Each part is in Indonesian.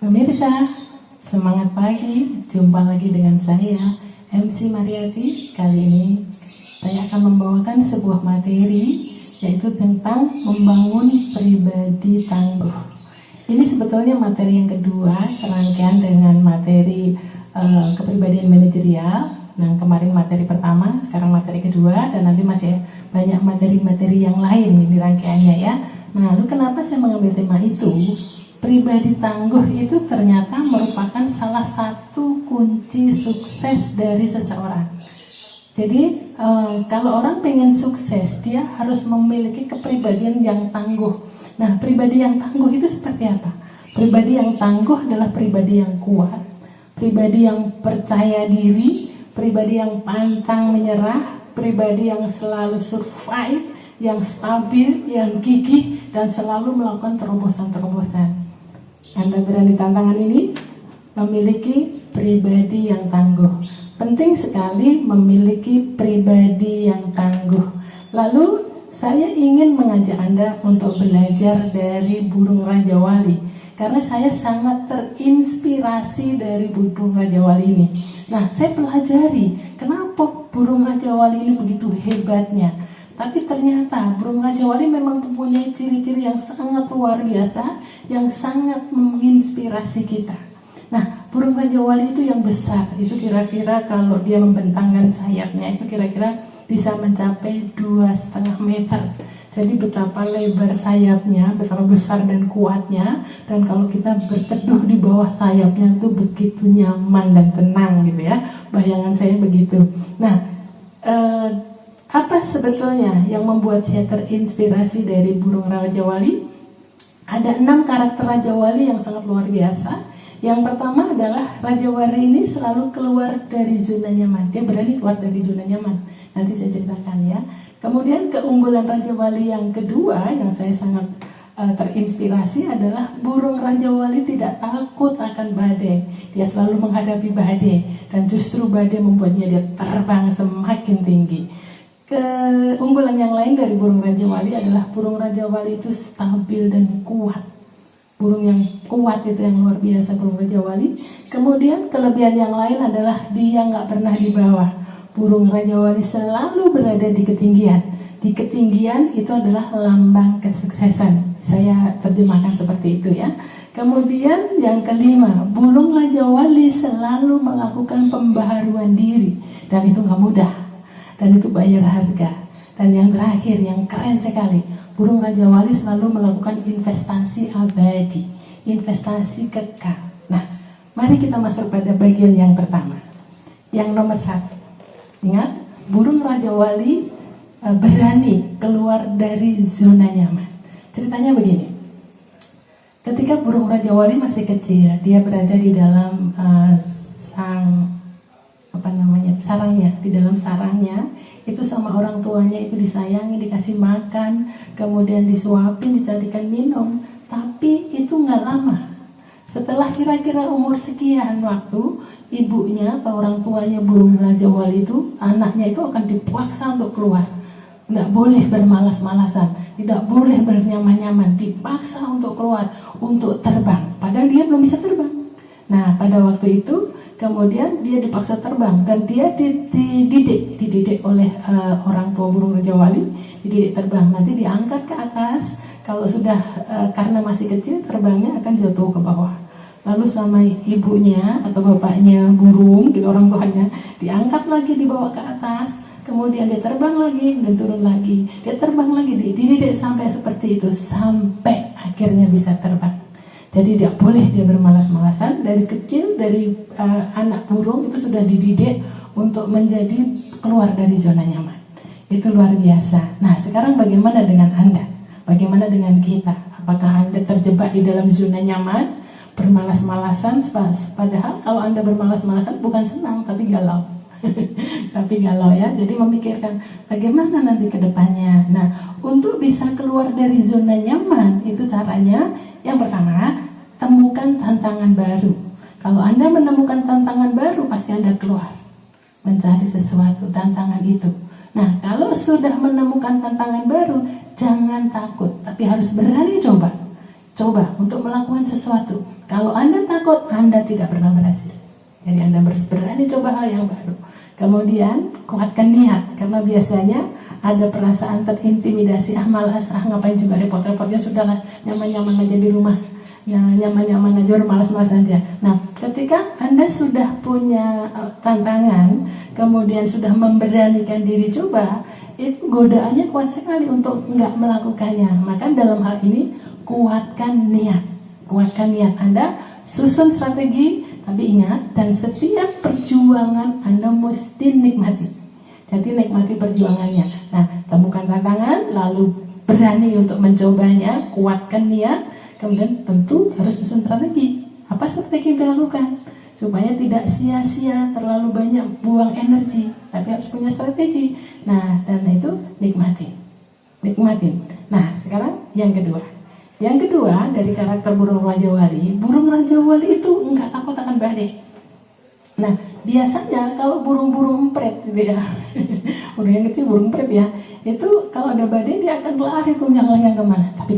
Pemirsa, semangat pagi, jumpa lagi dengan saya, MC Mariati. Kali ini saya akan membawakan sebuah materi, yaitu tentang membangun pribadi tangguh. Ini sebetulnya materi yang kedua, serangkaian dengan materi kepribadian manajerial. Nah, kemarin materi pertama, sekarang materi kedua, dan nanti masih banyak materi-materi yang lain di rangkaiannya ya. Nah, lalu kenapa saya mengambil tema itu? Pribadi tangguh itu ternyata merupakan salah satu kunci sukses dari seseorang. Jadi kalau orang pengen sukses, dia harus memiliki kepribadian yang tangguh. Nah, pribadi yang tangguh itu seperti apa? Pribadi yang tangguh adalah pribadi yang kuat, pribadi yang percaya diri, pribadi yang pantang menyerah, pribadi yang selalu survive, yang stabil, yang gigih, dan selalu melakukan terobosan-terobosan. Anda berani tantangan ini? Memiliki pribadi yang tangguh. Penting sekali memiliki pribadi yang tangguh. Lalu saya ingin mengajak Anda untuk belajar dari burung Raja Wali, karena saya sangat terinspirasi dari burung Raja Wali ini. Nah, saya pelajari kenapa burung Raja Wali ini begitu hebatnya. Tapi ternyata burung Raja Wali memang mempunyai ciri-ciri yang sangat luar biasa, yang sangat menginspirasi kita. Nah, burung Raja Wali itu yang besar, itu kira-kira kalau dia membentangkan sayapnya itu kira-kira bisa mencapai 2,5 meter. Jadi betapa lebar sayapnya, betapa besar dan kuatnya, dan kalau kita berteduh di bawah sayapnya itu begitu nyaman dan tenang gitu ya. Bayangan saya begitu. Nah, apa sebetulnya yang membuat saya terinspirasi dari burung Raja Wali? Ada 6 karakter Raja Wali yang sangat luar biasa. Yang pertama adalah Raja Wali ini selalu keluar dari zona nyaman. Dia berani keluar dari zona nyaman. Nanti saya ceritakan ya. Kemudian keunggulan Raja Wali yang kedua yang saya sangat terinspirasi adalah burung Raja Wali tidak takut akan badai. Dia selalu menghadapi badai, dan justru badai membuatnya dia terbang semakin tinggi. Keunggulan yang lain dari burung Raja Wali adalah burung Raja Wali itu stabil dan kuat. Burung yang kuat itu yang luar biasa burung Raja Wali. Kemudian kelebihan yang lain adalah dia nggak pernah di bawah. Burung Raja Wali selalu berada di ketinggian. Di ketinggian itu adalah lambang kesuksesan. Saya terjemahkan seperti itu ya. Kemudian yang kelima, burung Raja Wali selalu melakukan pembaharuan diri, dan itu nggak mudah. Dan itu bayar harga. Dan yang terakhir, yang keren sekali, burung Raja Wali selalu melakukan investasi abadi, investasi kekal. Nah, mari kita masuk pada bagian yang pertama, yang nomor 1. Ingat, burung Raja Wali berani keluar dari zona nyaman. Ceritanya begini, ketika burung Raja Wali masih kecil, dia berada di dalam sarangnya, di dalam sarangnya itu sama orang tuanya itu disayangi, dikasih makan, kemudian disuapin, dicarikan minum. Tapi itu nggak lama. Setelah kira-kira umur sekian waktu, ibunya atau orang tuanya burung Raja Wali itu, anaknya itu akan dipaksa untuk keluar. Nggak boleh bermalas-malasan, tidak boleh bernyaman-nyaman, dipaksa untuk keluar, untuk terbang, padahal dia belum bisa terbang. Nah, pada waktu itu kemudian dia dipaksa terbang, dan dia dididik oleh orang tua burung Raja Wali, dididik terbang. Nanti diangkat ke atas. Kalau sudah karena masih kecil, terbangnya akan jatuh ke bawah. Lalu sama ibunya atau bapaknya burung, gitu, orang tuanya, diangkat lagi, dibawa ke atas. Kemudian dia terbang lagi dan turun lagi. Dia terbang lagi, dididik sampai seperti itu, sampai akhirnya bisa terbang. Jadi tidak boleh dia bermalas-malasan. Dari kecil, dari anak burung itu sudah dididik untuk menjadi keluar dari zona nyaman. Itu luar biasa. Nah, sekarang bagaimana dengan Anda? Bagaimana dengan kita? Apakah Anda terjebak di dalam zona nyaman, bermalas-malasan? Padahal kalau Anda bermalas-malasan bukan senang, tapi galau. Tapi galau ya. Jadi memikirkan bagaimana nanti ke depannya. Nah, untuk bisa keluar dari zona nyaman, itu caranya yang pertama, temukan tantangan baru. Kalau Anda menemukan tantangan baru, pasti Anda keluar mencari sesuatu tantangan itu. Nah, kalau sudah menemukan tantangan baru, jangan takut, tapi harus berani coba. coba untuk melakukan sesuatu. Kalau Anda takut, Anda tidak pernah berhasil. Jadi Anda berani coba hal yang baru. Kemudian kuatkan niat, karena biasanya ada perasaan terintimidasi, malas, ngapain juga repot-repotnya, sudahlah nyaman-nyaman aja di rumah, nyaman-nyaman aja, malas-malas aja. Nah, ketika Anda sudah punya tantangan, kemudian sudah memberanikan diri coba, itu godaannya kuat sekali untuk nggak melakukannya. Maka dalam hal ini kuatkan niat Anda, susun strategi. Tapi ingat, dan setiap perjuangan Anda mesti nikmati. Jadi nikmati perjuangannya. Nah, temukan tantangan, lalu berani untuk mencobanya, kuatkan niat, kemudian tentu harus susun strategi. Apa strategi yang dilakukan? Supaya tidak sia-sia, terlalu banyak buang energi, tapi harus punya strategi. Nah, dan itu nikmatin. Nah, sekarang yang kedua. Yang kedua, dari karakter burung Raja Wali itu enggak takut akan badai. Nah, biasanya kalau burung-burung empret gitu ya, burung yang kecil, burung empret ya, itu kalau ada badai dia akan lari tuh yang kemana. Tapi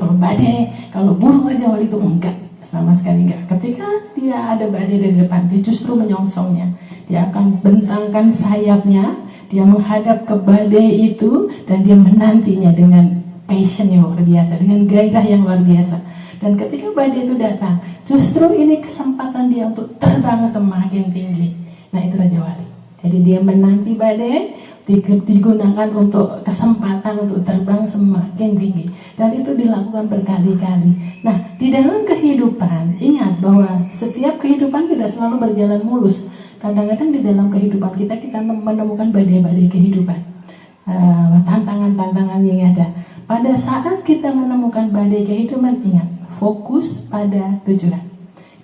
kalau burung Raja Wali itu enggak, sama sekali enggak. Ketika dia ada badai dari depan, dia justru menyongsongnya. Dia akan bentangkan sayapnya, dia menghadap ke badai itu, dan dia menantinya dengan passion yang luar biasa, dengan gairah yang luar biasa. Dan ketika badai itu datang, justru ini kesempatan dia untuk terbang semakin tinggi. Nah, itu Raja Wali. Jadi dia menanti badai, digunakan untuk kesempatan untuk terbang semakin tinggi. Dan itu dilakukan berkali-kali. Nah, di dalam kehidupan, ingat bahwa setiap kehidupan tidak selalu berjalan mulus. Kadang-kadang di dalam kehidupan kita menemukan badai-badai kehidupan, tantangan-tantangan yang ada. Pada saat kita menemukan badai kehidupan, ingat, fokus pada tujuan.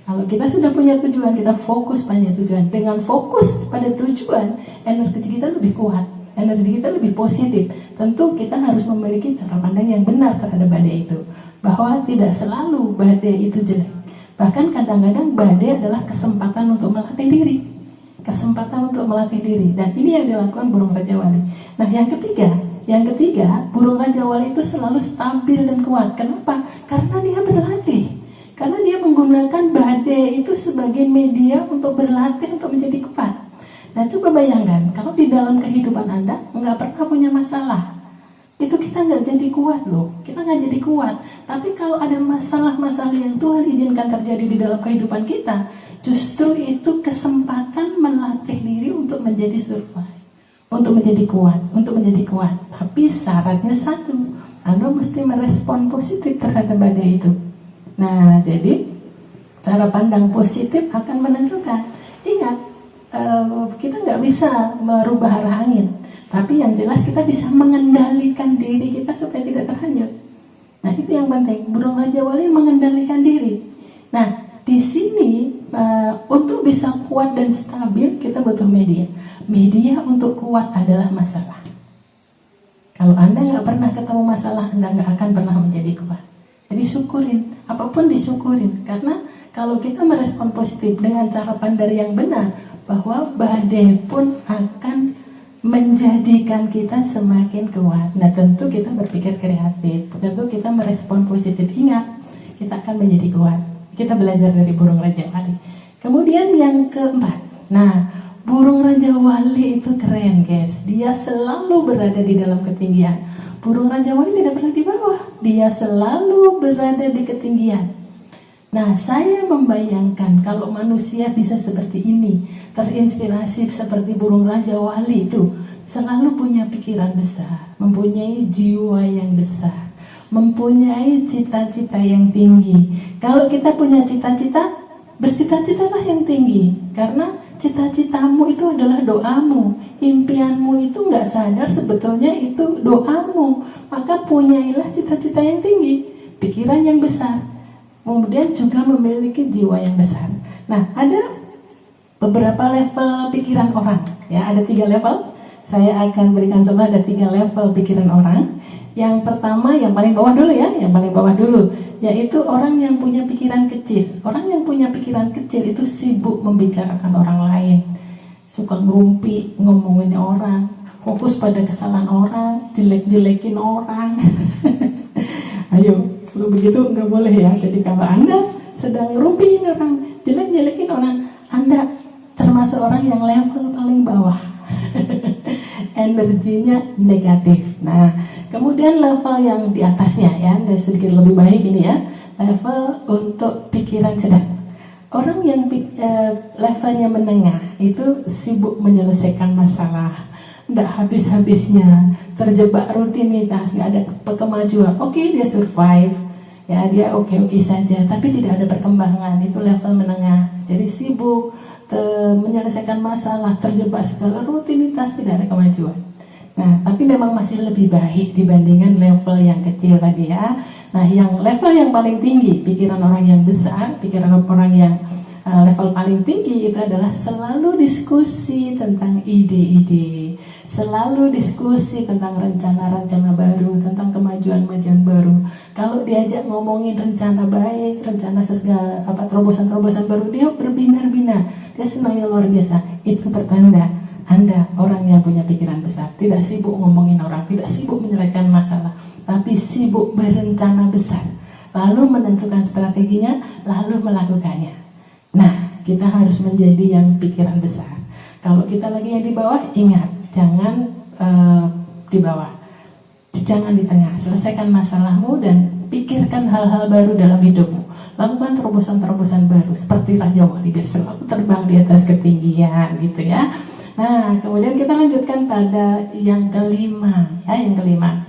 Kalau kita sudah punya tujuan, kita fokus pada tujuan. Dengan fokus pada tujuan, energi kita lebih kuat, energi kita lebih positif. Tentu kita harus memiliki cara pandang yang benar terhadap badai itu, bahwa tidak selalu badai itu jelek. Bahkan kadang-kadang badai adalah kesempatan untuk melatih diri. Dan ini yang dilakukan burung Raja Wali. Nah, yang ketiga, burung Raja Wali itu selalu stabil dan kuat. Kenapa? Karena dia berlatih. Karena dia menggunakan badai itu sebagai media untuk berlatih, untuk menjadi kuat. Nah, coba bayangkan, kalau di dalam kehidupan Anda nggak pernah punya masalah, itu kita nggak jadi kuat loh. Kita nggak jadi kuat. Tapi kalau ada masalah-masalah yang Tuhan izinkan terjadi di dalam kehidupan kita, justru itu kesempatan melatih diri untuk menjadi survive, untuk menjadi kuat. Tapi syaratnya satu, Anda mesti merespon positif terhadap badai itu. Nah, jadi cara pandang positif akan menentukan. Ingat, kita nggak bisa merubah arah angin, tapi yang jelas kita bisa mengendalikan diri kita supaya tidak terhanyut. Nah, itu yang penting. Burung Raja Wali mengendalikan diri. Nah, di sini untuk bisa kuat dan stabil kita butuh media. Media untuk kuat adalah masalah. Kalau Anda nggak pernah ketemu masalah, Anda nggak akan pernah menjadi kuat. Jadi syukurin, apapun disyukurin. Karena kalau kita merespon positif dengan cara pandang yang benar, bahwa badai pun akan menjadikan kita semakin kuat. Nah, tentu kita berpikir kreatif, tentu kita merespon positif. Ingat, kita akan menjadi kuat. Kita belajar dari burung Raja Wali. Kemudian yang keempat, nah, burung Raja Wali itu keren, guys. Dia selalu berada di dalam ketinggian. Burung Raja Wali tidak pernah di bawah, dia selalu berada di ketinggian. Nah, saya membayangkan kalau manusia bisa seperti ini, terinspirasi seperti burung Raja Wali itu, selalu punya pikiran besar, mempunyai jiwa yang besar, mempunyai cita-cita yang tinggi. Kalau kita punya cita-cita, bercita-citalah yang tinggi, karena cita-citamu itu adalah doamu, impianmu itu nggak sadar sebetulnya itu doamu. Maka punyailah cita-cita yang tinggi, pikiran yang besar, kemudian juga memiliki jiwa yang besar. Nah, ada beberapa level pikiran orang, ya, ada 3 level. Saya akan berikan contoh, ada 3 level pikiran orang. Yang pertama, yang paling bawah dulu ya, yaitu orang yang punya pikiran kecil. Orang yang punya pikiran kecil itu sibuk membicarakan orang lain, suka ngerumpi, ngomongin orang, fokus pada kesalahan orang, jelek-jelekin orang. Ayo, Kalau begitu nggak boleh ya. Jadi kalau Anda sedang ngerumpiin orang, jelek-jelekin orang, Anda termasuk orang yang level paling bawah. Energinya negatif. Nah, kemudian level yang di atasnya ya, dan sedikit lebih baik ini ya, level untuk pikiran sedang. Orang yang levelnya menengah itu sibuk menyelesaikan masalah, nggak habis-habisnya, terjebak rutinitas, nggak ada kemajuan. Oke, dia survive, ya dia oke-oke saja, tapi tidak ada perkembangan. Itu level menengah. Jadi sibuk menyelesaikan masalah, terjebak segala rutinitas, tidak ada kemajuan. Nah, tapi memang masih lebih baik dibandingkan level yang kecil tadi ya. Nah, yang level yang paling tinggi, pikiran orang yang besar, pikiran orang yang level paling tinggi itu adalah selalu diskusi tentang ide-ide, selalu diskusi tentang rencana-rencana baru, tentang kemajuan-kemajuan baru. Kalau diajak ngomongin rencana baik, rencana segala terobosan-terobosan baru, dia berbinar-binar, dia senangnya luar biasa. Itu pertanda Anda orang yang punya pikiran besar, tidak sibuk ngomongin orang, tidak sibuk menyelesaikan masalah, tapi sibuk berencana besar, lalu menentukan strateginya, lalu melakukannya. Nah, kita harus menjadi yang pikiran besar. Kalau kita lagi yang di bawah, ingat, jangan di bawah, jangan di tengah. Selesaikan masalahmu dan pikirkan hal-hal baru dalam hidupmu. Lakukan terobosan-terobosan baru seperti Raja Wali, biar selalu terbang di atas ketinggian gitu ya. Nah, kemudian kita lanjutkan pada yang kelima ya, yang kelima,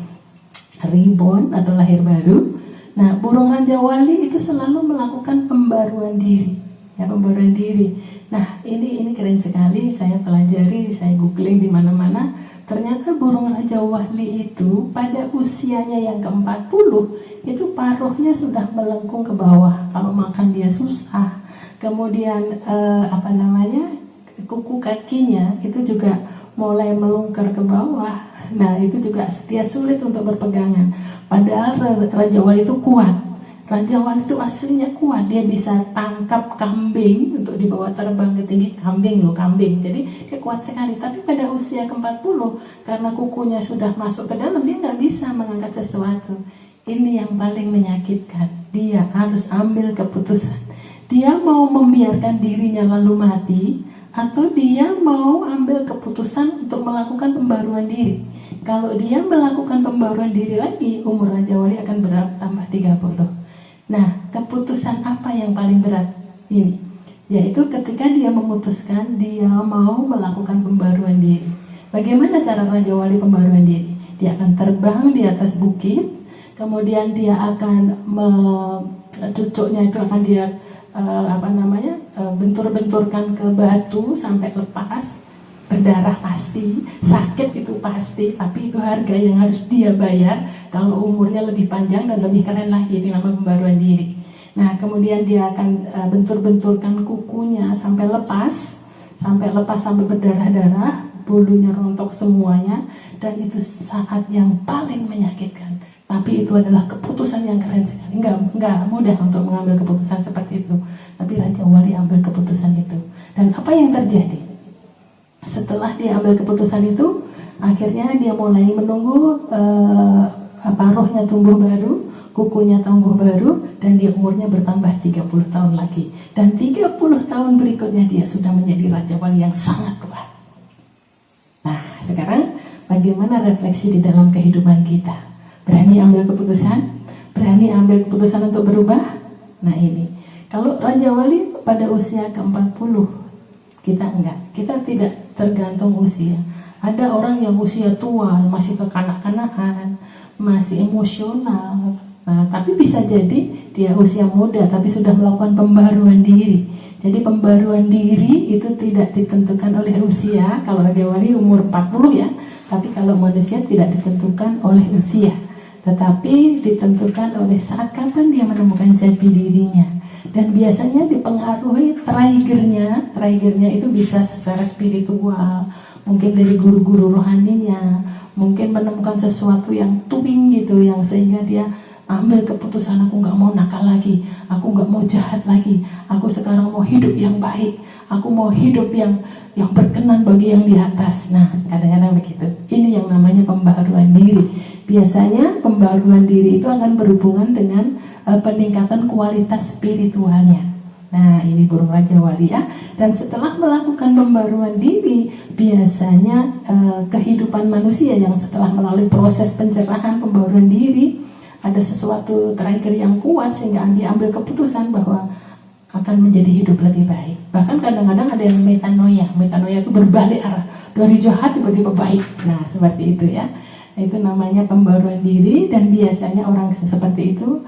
reborn atau lahir baru. Nah, burung Raja Wali itu selalu melakukan pembaruan diri, ya, pembaruan diri. Nah, ini keren sekali. Saya pelajari, saya googling di mana-mana. Ternyata burung Raja Wali itu pada usianya yang ke-40 itu paruhnya sudah melengkung ke bawah. Kalau makan dia susah. Kemudian kuku kakinya itu juga mulai melungker ke bawah. Nah, itu juga dia sulit untuk berpegangan. Padahal Raja Wali itu kuat. Raja Wali itu aslinya kuat. Dia bisa tangkap kambing untuk dibawa terbang ke tinggi. Kambing. Jadi dia kuat sekali. Tapi pada usia ke-40, karena kukunya sudah masuk ke dalam, dia nggak bisa mengangkat sesuatu. Ini yang paling menyakitkan. Dia harus ambil keputusan. Dia mau membiarkan dirinya lalu mati, atau dia mau ambil keputusan untuk melakukan pembaruan diri. Kalau dia melakukan pembaruan diri lagi, umur Raja Wali akan bertambah 30. Nah, keputusan apa yang paling berat ini? Yaitu ketika dia memutuskan dia mau melakukan pembaruan diri. Bagaimana cara Raja Wali pembaruan diri? Dia akan terbang di atas bukit, kemudian dia akan cucuknya itu akan dia bentur-benturkan ke batu sampai lepas, berdarah pasti, sakit itu pasti, tapi itu harga yang harus dia bayar kalau umurnya lebih panjang dan lebih keren lagi. Ini namanya pembaruan diri. Nah, kemudian dia akan bentur-benturkan kukunya sampai lepas sampai berdarah-darah, bulunya rontok semuanya, dan itu saat yang paling menyakitkan. Tapi itu adalah keputusan yang keren sekali. Enggak mudah untuk mengambil keputusan seperti itu. Tapi Raja Wali ambil keputusan itu. Dan apa yang terjadi? Setelah dia ambil keputusan itu, akhirnya dia mulai menunggu paruhnya tumbuh baru, kukunya tumbuh baru, dan dia umurnya bertambah 30 tahun lagi. Dan 30 tahun berikutnya dia sudah menjadi Raja Wali yang sangat kuat. Nah, sekarang bagaimana refleksi di dalam kehidupan kita? Berani ambil keputusan? Berani ambil keputusan untuk berubah? Nah, ini. Kalau Raja Wali pada usia ke-40, kita enggak. Kita tidak tergantung usia. Ada orang yang usia tua, masih kekanak-kanakan, masih emosional. Nah, tapi bisa jadi dia usia muda, tapi sudah melakukan pembaruan diri. Jadi pembaruan diri itu tidak ditentukan oleh usia. Kalau Raja Wali umur 40 ya, tapi kalau manusia tidak ditentukan oleh usia, tetapi ditentukan oleh saat kapan dia menemukan jati dirinya. Dan biasanya dipengaruhi triggernya itu bisa secara spiritual, mungkin dari guru-guru rohaninya, mungkin menemukan sesuatu yang twing gitu, yang sehingga dia ambil keputusan, aku nggak mau nakal lagi, aku nggak mau jahat lagi, aku sekarang mau hidup yang baik, aku mau hidup yang berkenan bagi yang di atas. Nah, kadang-kadang begitu. Ini yang namanya pembaharuan diri. Biasanya pembaharuan diri itu akan berhubungan dengan peningkatan kualitas spiritualnya. Nah, ini burung raja wali ya. Dan setelah melakukan pembaruan diri, biasanya kehidupan manusia yang setelah melalui proses pencerahan pembaruan diri, ada sesuatu trigger yang kuat sehingga dia ambil keputusan bahwa akan menjadi hidup lebih baik. Bahkan kadang-kadang ada yang metanoia. Metanoia itu berbalik arah, dari jahat tiba-tiba baik. Nah, seperti itu ya. Itu namanya pembaruan diri, dan biasanya orang seperti itu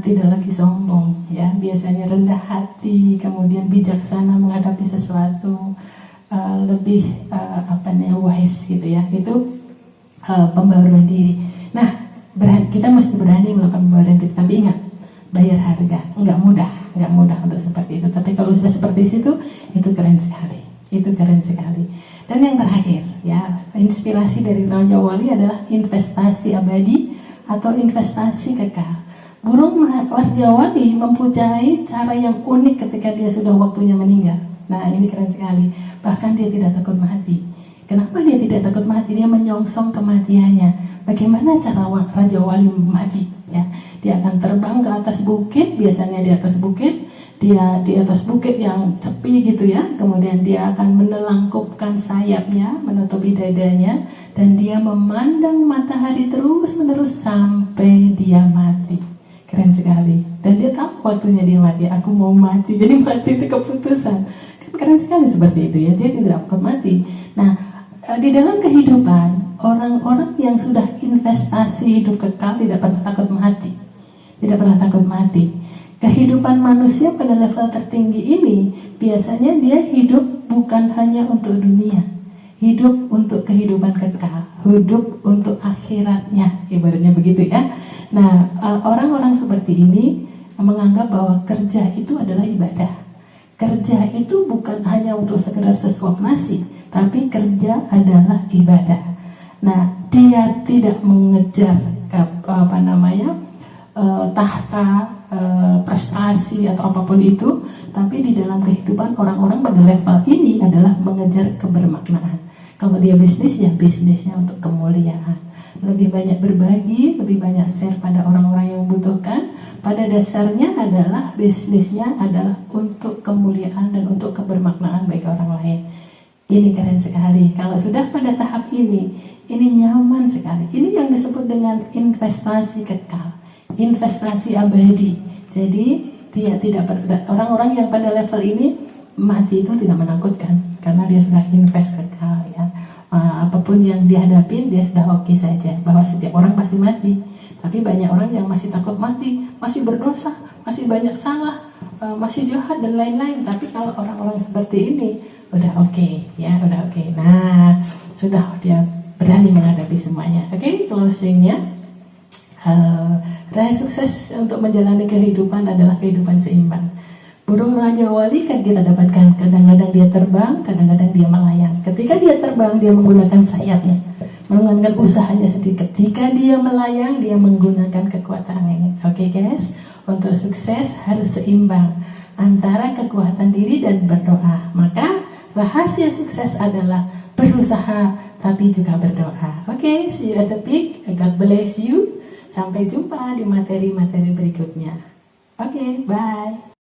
tidak lagi sombong ya, biasanya rendah hati, kemudian bijaksana menghadapi sesuatu, lebih wise gitu ya. Itu pembaruan diri. Nah, kita mesti berani melakukan pembaruan diri, tapi ingat, bayar harga. Nggak mudah untuk seperti itu, tapi kalau sudah seperti itu keren sekali, itu keren sekali. Dan yang terakhir ya, inspirasi dari Raja Wali adalah investasi abadi atau investasi kekal. Burung Raja Wali mempunyai cara yang unik ketika dia sudah waktunya meninggal. Nah, ini keren sekali. Bahkan dia tidak takut mati. Kenapa dia tidak takut mati? Dia menyongsong kematiannya. Bagaimana cara Raja Wali mati? Ya, dia akan terbang ke atas bukit. Biasanya di atas bukit, dia di atas bukit yang sepi gitu ya. Kemudian dia akan menelangkupkan sayapnya, menutupi dadanya, dan dia memandang matahari terus-menerus sampai dia mati. Keren sekali. Dan dia tahu waktunya dia mati. Aku mau mati. Jadi mati itu keputusan. Kan keren sekali seperti itu ya. Dia tidak akan mati. Nah, di dalam kehidupan, orang-orang yang sudah investasi hidup kekal tidak pernah takut mati. Tidak pernah takut mati. Kehidupan manusia pada level tertinggi ini, biasanya dia hidup bukan hanya untuk dunia. Hidup untuk kehidupan kekal. Hidup untuk akhiratnya. Ibaratnya begitu ya. Nah, orang-orang seperti ini menganggap bahwa kerja itu adalah ibadah. Kerja itu bukan hanya untuk sekedar sesuap nasi, tapi kerja adalah ibadah. Nah, dia tidak mengejar tahta, prestasi atau apapun itu, tapi di dalam kehidupan orang-orang pada level ini adalah mengejar kebermaknaan. Kalau dia bisnis, ya bisnisnya untuk kemuliaan. Lebih banyak berbagi, lebih banyak share pada orang-orang yang membutuhkan. Pada dasarnya adalah bisnisnya adalah untuk kemuliaan dan untuk kebermaknaan bagi orang lain. Ini keren sekali. Kalau sudah pada tahap ini nyaman sekali. Ini yang disebut dengan investasi kekal, investasi abadi. Jadi dia tidak orang-orang yang pada level ini mati itu tidak menakutkan karena dia sudah invest kekal ya. Apapun yang dihadapi dia sudah oke saja, bahwa setiap orang pasti mati. Tapi banyak orang yang masih takut mati, masih berdosa, masih banyak salah, masih jahat dan lain-lain. Tapi kalau orang-orang seperti ini udah oke ya, udah oke. Nah, sudah dia berani menghadapi semuanya. Oke, closingnya, rahasia sukses untuk menjalani kehidupan adalah kehidupan seimbang. Burung Raja Wali kan kita dapatkan, kadang-kadang dia terbang, kadang-kadang dia melayang. Ketika dia terbang, dia menggunakan sayapnya, menggunakan usahanya sendiri. Ketika dia melayang, dia menggunakan kekuatannya. Oke guys, untuk sukses harus seimbang antara kekuatan diri dan berdoa. Maka rahasia sukses adalah berusaha tapi juga berdoa. Oke, see you at the peak. God bless you. Sampai jumpa di materi-materi berikutnya. Oke, bye.